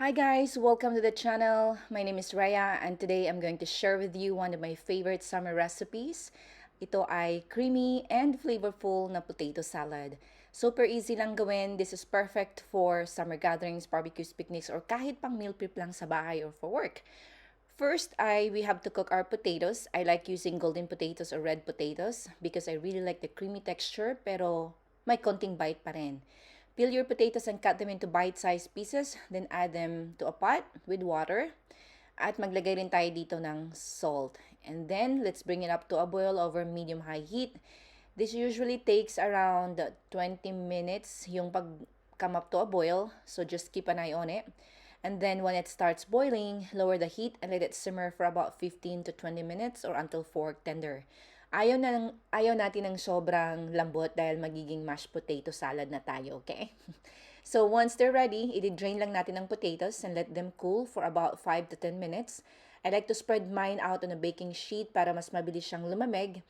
Hi guys, welcome to the channel. My name is Raya and today I'm going to share with you one of my favorite summer recipes. Ito ay creamy and flavorful na potato salad. Super easy lang gawin. This is perfect for summer gatherings, barbecues, picnics, or kahit pang meal prep lang sa bahay or for work. First, we have to cook our potatoes. I like using golden potatoes or red potatoes because I really like the creamy texture pero may konting bite pa rin. Peel your potatoes and cut them into bite-sized pieces, then add them to a pot with water. At maglagay rin tayo dito ng salt. And then, let's bring it up to a boil over medium-high heat. This usually takes around 20 minutes yung pag-come up to a boil, so just keep an eye on it. And then when it starts boiling, lower the heat and let it simmer for about 15 to 20 minutes or until fork tender. Ayaw natin ng sobrang lambot dahil magiging mashed potato salad na tayo, okay? So once they're ready, i-drain lang natin ang potatoes and let them cool for about 5 to 10 minutes. I like to spread mine out on a baking sheet para mas mabilis siyang lumamig.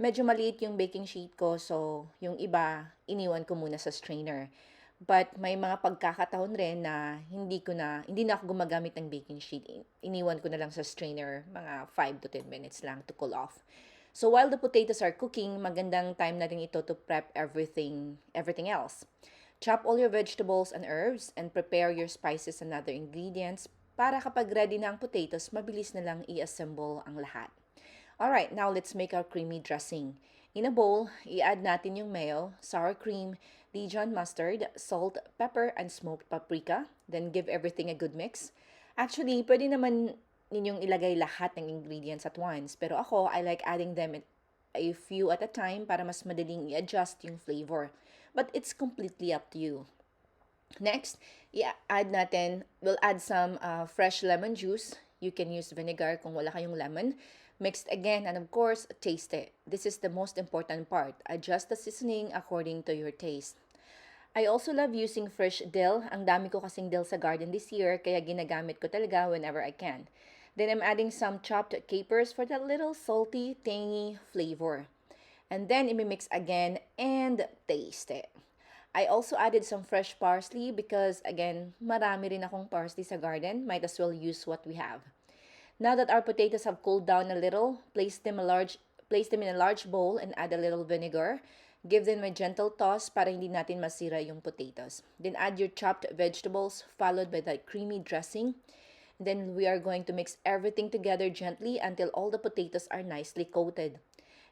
Medyo maliit yung baking sheet ko, so yung iba, iniwan ko muna sa strainer. But may mga pagkakataon rin na hindi na ako gumagamit ng baking sheet. Iniwan ko na lang sa strainer mga 5 to 10 minutes lang to cool off. So while the potatoes are cooking, magandang time na rin ito to prep everything else. Chop all your vegetables and herbs and prepare your spices and other ingredients para kapag ready na ang potatoes, mabilis na lang i-assemble ang lahat. Alright, now let's make our creamy dressing. In a bowl, i-add natin yung mayo, sour cream, Dijon mustard, salt, pepper, and smoked paprika. Then give everything a good mix. Actually, pwede naman ninyong ilagay lahat ng ingredients at once. Pero ako, I like adding them a few at a time para mas madaling i-adjust yung flavor. But it's completely up to you. Next, we'll add some fresh lemon juice. You can use vinegar kung wala kayong lemon. Mixed again and of course, taste it. This is the most important part. Adjust the seasoning according to your taste. I also love using fresh dill. Ang dami ko kasing dill sa garden this year, kaya ginagamit ko talaga whenever I can. Then I'm adding some chopped capers for that little salty, tangy flavor. And then imimix again and taste it. I also added some fresh parsley because again, marami rin akong parsley sa garden. Might as well use what we have. Now that our potatoes have cooled down a little, place them in a large bowl and add a little vinegar. Give them a gentle toss para hindi natin masira yung potatoes. Then add your chopped vegetables followed by the creamy dressing. Then we are going to mix everything together gently until all the potatoes are nicely coated.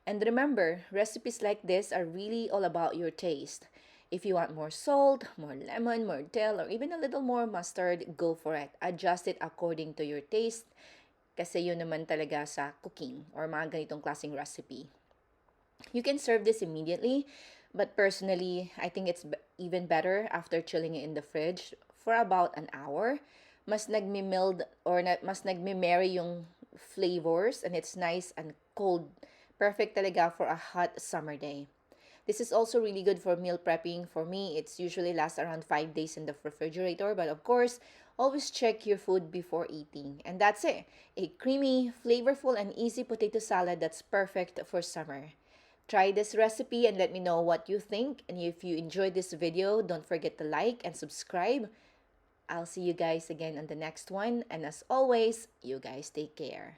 And remember, recipes like this are really all about your taste. If you want more salt, more lemon, more dill, or even a little more mustard, go for it. Adjust it according to your taste kasi yun naman talaga sa cooking or mga ganitong klaseng recipe. You can serve this immediately, but personally, I think it's even better after chilling it in the fridge for about an hour. Mas nagmi-meld or mas nagmi-marry yung flavors and it's nice and cold. Perfect talaga for a hot summer day. This is also really good for meal prepping. For me, it's usually lasts around 5 days in the refrigerator. But of course, always check your food before eating. And that's it. A creamy, flavorful, and easy potato salad that's perfect for summer. Try this recipe and let me know what you think. And if you enjoyed this video, don't forget to like and subscribe. I'll see you guys again on the next one. And as always, you guys take care.